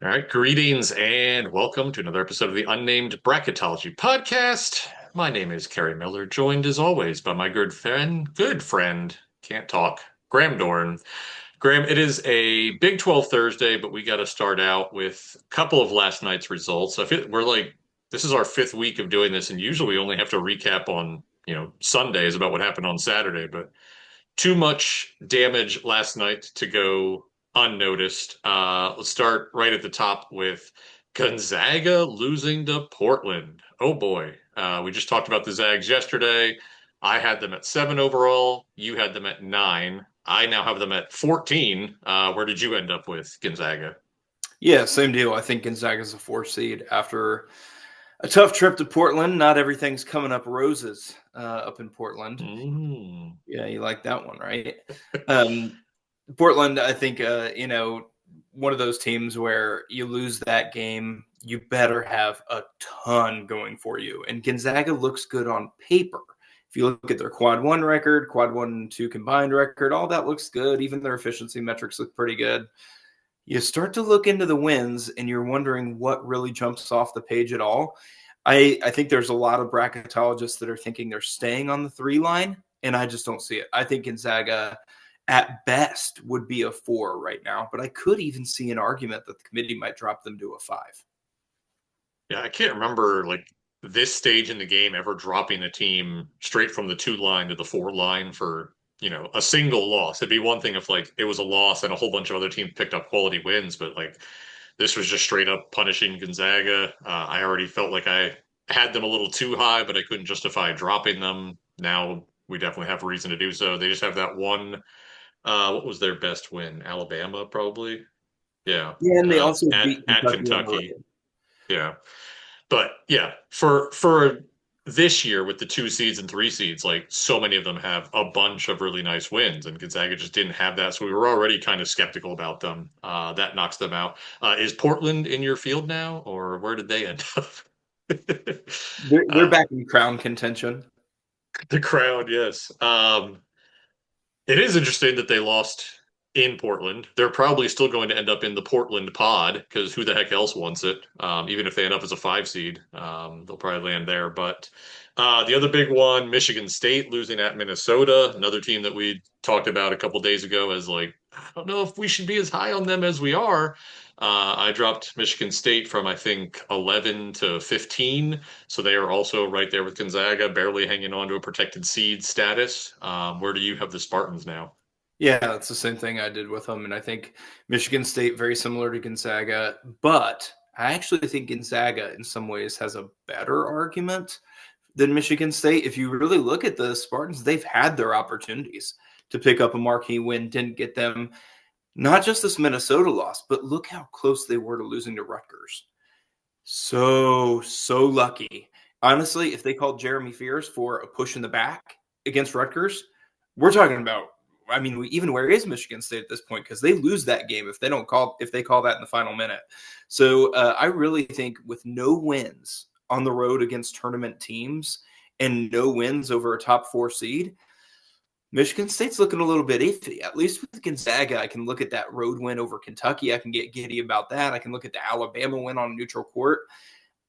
All right, greetings and welcome to another episode of the Unnamed Bracketology podcast. My name is Kerry Miller, joined as always by my good friend, can't talk, Graham Dorn. Graham, it is a Big 12 Thursday, but we got to start out with a couple of last night's results. I feel we're like, this is our fifth week of doing this, and usually we only have to recap on, Sundays about what happened on Saturday, but too much damage last night to go unnoticed. Let's start right at the top with Gonzaga losing to Portland. Oh boy. We just talked about the Zags yesterday. I had them at 7 overall. You had them at 9. I now have them at 14. Where did you end up with Gonzaga? Yeah, same deal. I think Gonzaga's a 4 seed after a tough trip to Portland. Not everything's coming up roses up in Portland. Mm. Yeah, you like that one, right? Um, Portland, I think, one of those teams where you lose that game, you better have a ton going for you. And Gonzaga looks good on paper. If you look at their quad one record, quad 1 and 2 combined record, all that looks good. Even their efficiency metrics look pretty good. You start to look into the wins and you're wondering what really jumps off the page at all. I think there's a lot of bracketologists that are thinking they're staying on the 3 line, and I just don't see it. I think Gonzaga at best would be a 4 right now, but I could even see an argument that the committee might drop them to a 5. Yeah, I can't remember like this stage in the game ever dropping a team straight from the 2 line to the 4 line for, a single loss. It'd be one thing if like it was a loss and a whole bunch of other teams picked up quality wins, but like this was just straight up punishing Gonzaga. I already felt like I had them a little too high, but I couldn't justify dropping them. Now we definitely have reason to do so. They just have that one. What was their best win? Alabama, probably. Yeah. Yeah, and they also At beat at Kentucky on the Kentucky. road. Yeah. But yeah, for this year with the 2 seeds and 3 seeds, like so many of them have a bunch of really nice wins, and Gonzaga just didn't have that. So we were already kind of skeptical about them. That knocks them out. Is Portland in your field now, or where did they end up? They're uh, back in crown contention. the crowd, yes. It is interesting that they lost in Portland. They're probably still going to end up in the Portland pod because who the heck else wants it? Even if they end up as a 5 seed, they'll probably land there. But the other big one, Michigan State losing at Minnesota, another team that we talked about a couple days ago as like, I don't know if we should be as high on them as we are. I dropped Michigan State from I think 11 to 15, so they are also right there with Gonzaga, barely hanging on to a protected seed status. Where do you have the Spartans now? Yeah, it's the same thing I did with them. And I think Michigan State, very similar to Gonzaga, but I actually think Gonzaga in some ways has a better argument than Michigan State. If you really look at the Spartans, they've had their opportunities to pick up a marquee win, didn't get them. Not just this Minnesota loss, but look how close they were to losing to Rutgers. So lucky. Honestly, if they called Jeremy Fears for a push in the back against Rutgers, we're talking about. I mean, even where is Michigan State at this point? Because they lose that game if they call that in the final minute. So I really think with no wins on the road against tournament teams and no wins over a top 4 seed, Michigan State's looking a little bit iffy. At least with Gonzaga, I can look at that road win over Kentucky. I can get giddy about that. I can look at the Alabama win on neutral court.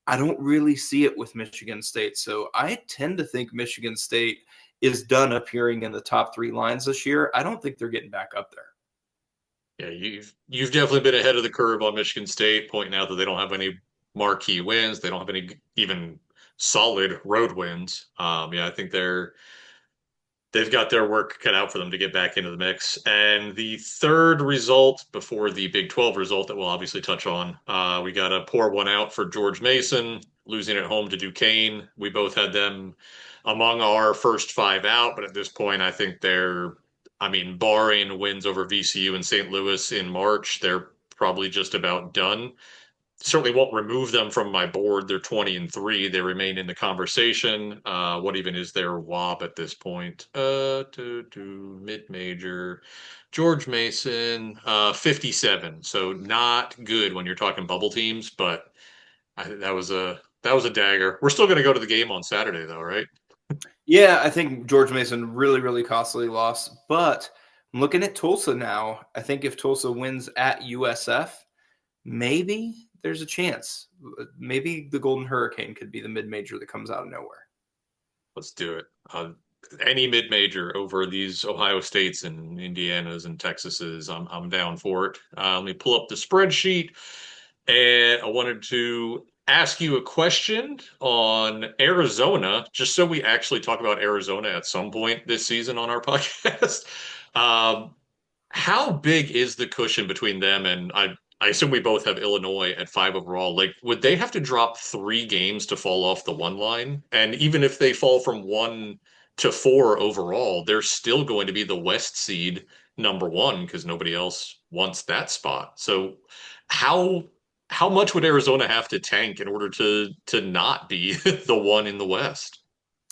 I don't really see it with Michigan State. So I tend to think Michigan State is done appearing in the top 3 lines this year. I don't think they're getting back up there. Yeah, you've definitely been ahead of the curve on Michigan State, pointing out that they don't have any marquee wins. They don't have any even solid road wins. Yeah, I think they've got their work cut out for them to get back into the mix. And the third result before the Big 12 result that we'll obviously touch on, we got to pour one out for George Mason, losing at home to Duquesne. We both had them among our first 5 out, but at this point, I think I mean, barring wins over VCU and St. Louis in March, they're probably just about done. Certainly won't remove them from my board. They're 20-3. They remain in the conversation. What even is their WAB at this point? To mid-major. George Mason, 57. So not good when you're talking bubble teams, but that was a dagger. We're still going to go to the game on Saturday, though, right? Yeah, I think George Mason really costly loss. But I'm looking at Tulsa now. I think if Tulsa wins at USF, maybe there's a chance. Maybe the Golden Hurricane could be the mid major that comes out of nowhere. Let's do it. Any mid-major over these Ohio States and Indianas and Texases, I'm down for it. Let me pull up the spreadsheet, and I wanted to ask you a question on Arizona, just so we actually talk about Arizona at some point this season on our podcast. Um, how big is the cushion between them and I assume we both have Illinois at 5 overall. Like, would they have to drop 3 games to fall off the one line? And even if they fall from 1 to 4 overall, they're still going to be the West seed number 1 because nobody else wants that spot. So how how much would Arizona have to tank in order to not be the one in the West?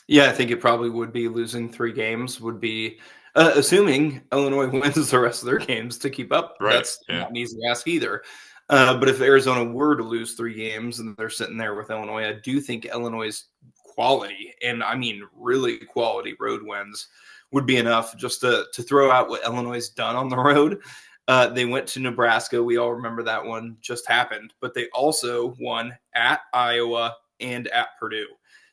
Yeah, I think it probably would be losing 3 games, would be assuming Illinois wins the rest of their games to keep up. Right. That's Yeah. not an easy ask either. But if Arizona were to lose 3 games and they're sitting there with Illinois, I do think Illinois' quality, and I mean really quality road wins, would be enough just to throw out what Illinois has done on the road. They went to Nebraska. We all remember that one just happened, but they also won at Iowa and at Purdue.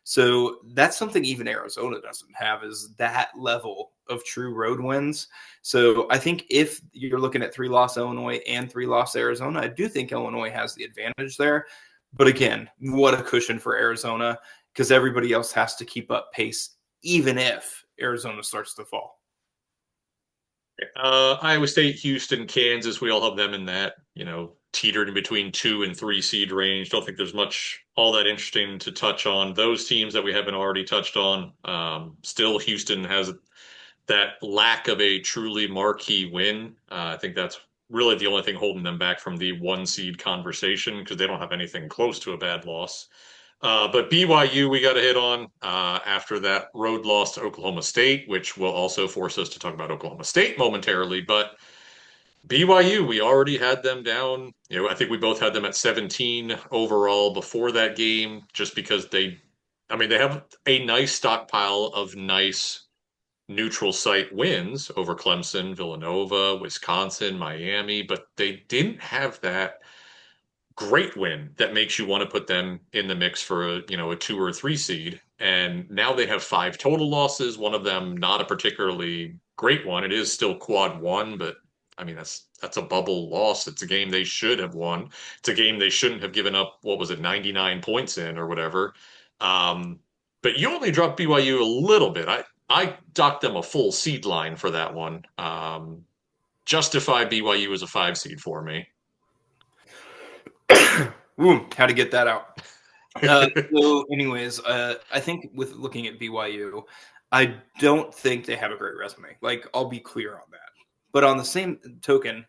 So that's something even Arizona doesn't have, is that level of true road wins. So I think if you're looking at 3-loss Illinois and 3-loss Arizona, I do think Illinois has the advantage there. But again, what a cushion for Arizona, because everybody else has to keep up pace, even if Arizona starts to fall. Iowa State, Houston, Kansas, we all have them in that, teetered in between 2 and 3 seed range. Don't think there's much all that interesting to touch on those teams that we haven't already touched on. Still, Houston has that lack of a truly marquee win. I think that's really the only thing holding them back from the 1 seed conversation because they don't have anything close to a bad loss. But BYU, we got to hit on after that road loss to Oklahoma State, which will also force us to talk about Oklahoma State momentarily. But BYU, we already had them down. I think we both had them at 17 overall before that game, just because I mean, they have a nice stockpile of nice neutral site wins over Clemson, Villanova, Wisconsin, Miami, but they didn't have that great win that makes you want to put them in the mix for a 2 or 3 seed. And now they have 5 total losses, one of them not a particularly great one. It is still quad one, but I mean that's a bubble loss. It's a game they should have won. It's a game they shouldn't have given up, what was it, 99 points in or whatever. Um, but you only dropped BYU a little bit. I docked them a full seed line for that one. Justify BYU as a 5 seed for me. Ooh, how to get that out. Anyways, I think with looking at BYU, I don't think they have a great resume. Like, I'll be clear on that. But on the same token,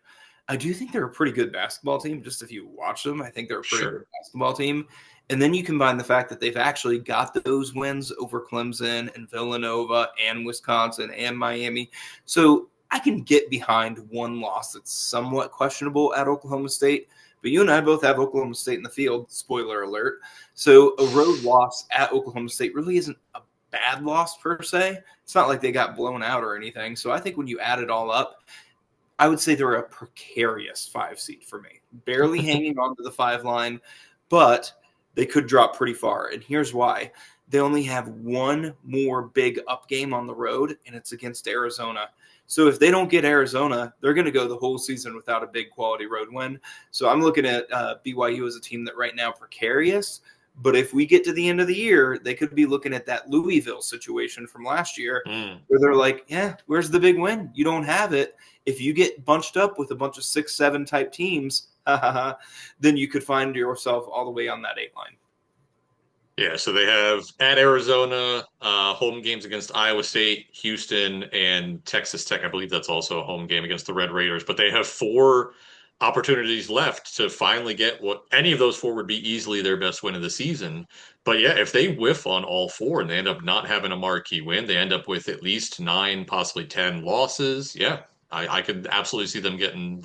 I do think they're a pretty good basketball team. Just if you watch them, I think they're a pretty good Sure. basketball team. And then you combine the fact that they've actually got those wins over Clemson and Villanova and Wisconsin and Miami. So I can get behind one loss that's somewhat questionable at Oklahoma State. But you and I both have Oklahoma State in the field. Spoiler alert. So a road loss at Oklahoma State really isn't a bad loss per se. It's not like they got blown out or anything. So I think when you add it all up, I would say they're a precarious 5 seed for me. Barely hanging on to the 5 line, but they could drop pretty far. And here's why. They only have one more big up game on the road, and it's against Arizona. So if they don't get Arizona, they're going to go the whole season without a big quality road win. So I'm looking at BYU as a team that right now precarious. But if we get to the end of the year, they could be looking at that Louisville situation from last year Mm. where they're like, yeah, where's the big win? You don't have it. If you get bunched up with a bunch of 6-7 type teams, then you could find yourself all the way on that 8 line. Yeah, so they have at Arizona, home games against Iowa State, Houston, and Texas Tech. I believe that's also a home game against the Red Raiders. But they have 4 opportunities left to finally get what any of those 4 would be easily their best win of the season. But yeah, if they whiff on all 4 and they end up not having a marquee win, they end up with at least 9, possibly 10 losses. Yeah, I could absolutely see them getting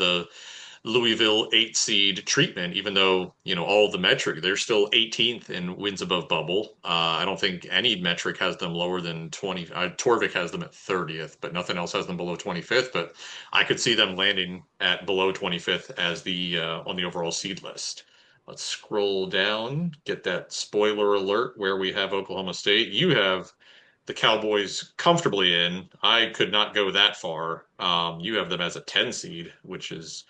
Louisville 8 seed treatment, even though, all the metric, they're still 18th in wins above bubble. I don't think any metric has them lower than 20. Torvik has them at 30th, but nothing else has them below 25th. But I could see them landing at below 25th as the on the overall seed list. Let's scroll down, get that spoiler alert where we have Oklahoma State. You have the Cowboys comfortably in. I could not go that far. You have them as a 10 seed, which is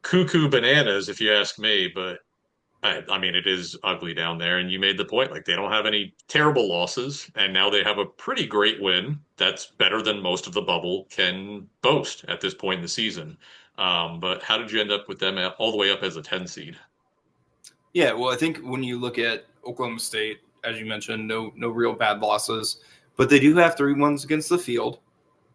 cuckoo bananas if you ask me, but I mean, it is ugly down there. And you made the point, like they don't have any terrible losses, and now they have a pretty great win that's better than most of the bubble can boast at this point in the season. But how did you end up with them all the way up as a 10 seed? Yeah, well, I think when you look at Oklahoma State, as you mentioned, no real bad losses, but they do have 3 wins against the field,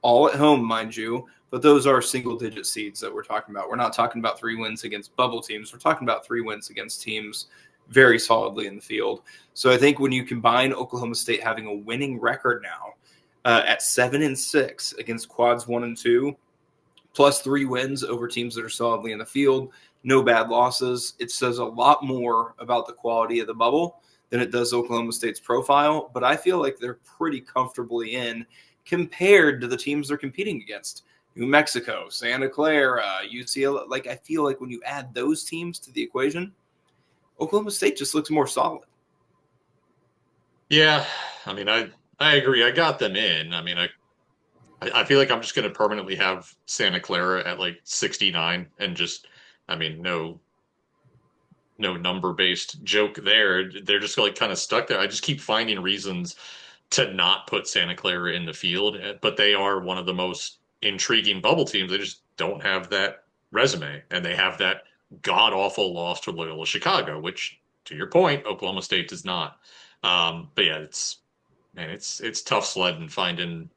all at home, mind you. But those are single digit seeds that we're talking about. We're not talking about 3 wins against bubble teams. We're talking about 3 wins against teams very solidly in the field. So I think when you combine Oklahoma State having a winning record now at 7-6 against quads 1 and 2, plus 3 wins over teams that are solidly in the field, no bad losses. It says a lot more about the quality of the bubble than it does Oklahoma State's profile, but I feel like they're pretty comfortably in compared to the teams they're competing against. New Mexico, Santa Clara, UCLA. Like, I feel like when you add those teams to the equation, Oklahoma State just looks more solid. Yeah, I mean, I agree. I got them in. I mean, I feel like I'm just going to permanently have Santa Clara at like 69 and just, I mean, no number based joke there. They're just like kind of stuck there. I just keep finding reasons to not put Santa Clara in the field, but they are one of the most intriguing bubble teams. They just don't have that resume, and they have that god awful loss to Loyola Chicago, which, to your point, Oklahoma State does not. But yeah, it's tough sledding finding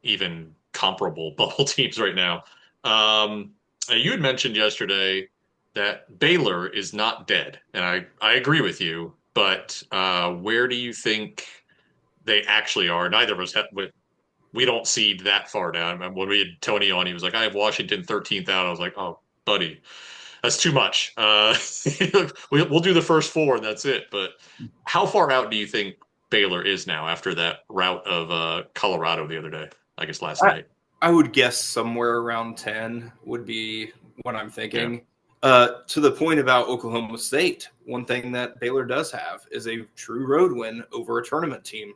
even comparable bubble teams right now. You had mentioned yesterday that Baylor is not dead, and I agree with you. But where do you think they actually are? Neither of us have. We don't seed that far down. And when we had Tony on, he was like, "I have Washington 13th out." I was like, "Oh, buddy, that's too much. We'll do the first four, and that's it." But how far out do you think Baylor is now after that rout of Colorado the other day? I guess last I, night. I would guess somewhere around 10 would be what I'm Yeah. thinking. To the point about Oklahoma State, one thing that Baylor does have is a true road win over a tournament team.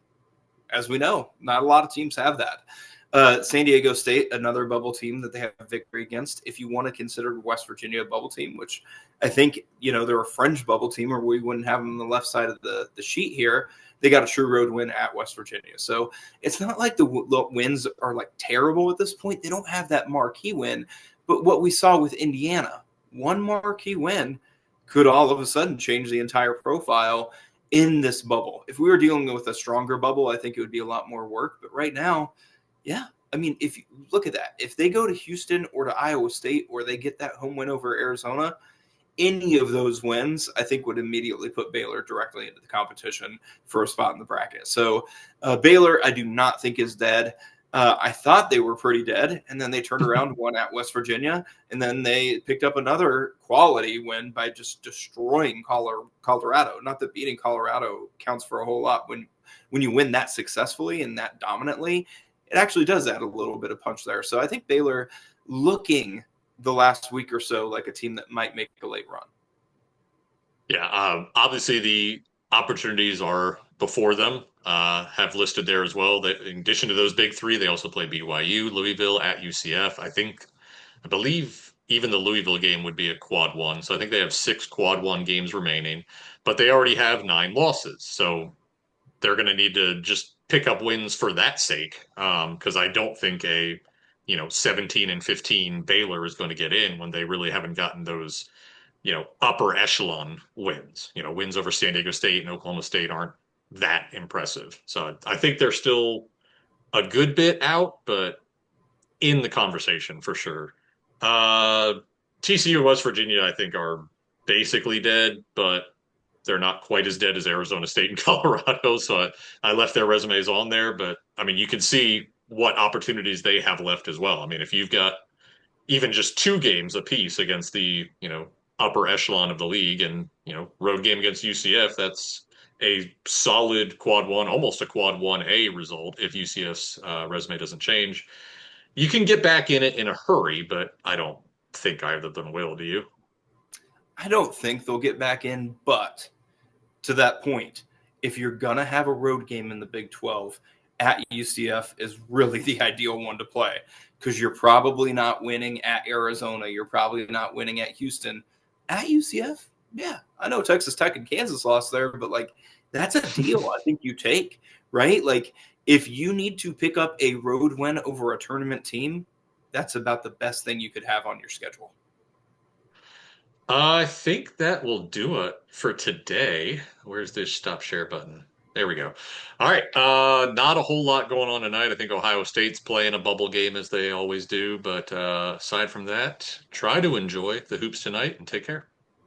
As we know, not a lot of teams have that. San Diego State, another bubble team that they have a victory against. If you want to consider West Virginia a bubble team, which I think, they're a fringe bubble team, or we wouldn't have them on the left side of the sheet here. They got a true road win at West Virginia. So it's not like the wins are like terrible at this point. They don't have that marquee win. But what we saw with Indiana, one marquee win could all of a sudden change the entire profile in this bubble. If we were dealing with a stronger bubble, I think it would be a lot more work. But right now, yeah, I mean, if you look at that, if they go to Houston or to Iowa State, or they get that home win over Arizona, any of those wins, I think, would immediately put Baylor directly into the competition for a spot in the bracket. So Baylor, I do not think is dead. I thought they were pretty dead, and then they turned around and won at West Virginia, and then they picked up another quality win by just destroying Colorado. Not that beating Colorado counts for a whole lot. When you win that successfully and that dominantly, it actually does add a little bit of punch there. So I think Baylor, looking the last week or so like a team that might make a late run. Yeah, obviously the opportunities are before them. Have listed there as well. That in addition to those big three, they also play BYU, Louisville at UCF. I believe even the Louisville game would be a quad one. So I think they have 6 quad 1 games remaining, but they already have 9 losses. So they're going to need to just pick up wins for that sake. Because I don't think a 17-15 Baylor is going to get in when they really haven't gotten those upper echelon wins. Wins over San Diego State and Oklahoma State aren't that impressive. So I think they're still a good bit out, but in the conversation for sure. Uh, TCU and West Virginia, I think, are basically dead, but they're not quite as dead as Arizona State and Colorado. So I left their resumes on there, but I mean, you can see what opportunities they have left as well. I mean, if you've got even just 2 games apiece against the, upper echelon of the league. And, road game against UCF, that's a solid quad one, almost a quad 1A result if UCF's resume doesn't change. You can get back in it in a hurry, but I don't think either of them will, do you? I don't think they'll get back in, but to that point, if you're going to have a road game in the Big 12, at UCF is really the ideal one to play because you're probably not winning at Arizona. You're probably not winning at Houston. At UCF, yeah, I know Texas Tech and Kansas lost there, but like that's a deal I think you take, right? Like if you need to pick up a road win over a tournament team, that's about the best thing you could have on your schedule. I think that will do it for today. Where's this stop share button? There we go. All right. Not a whole lot going on tonight. I think Ohio State's playing a bubble game as they always do. But aside from that, try to enjoy the hoops tonight and take care.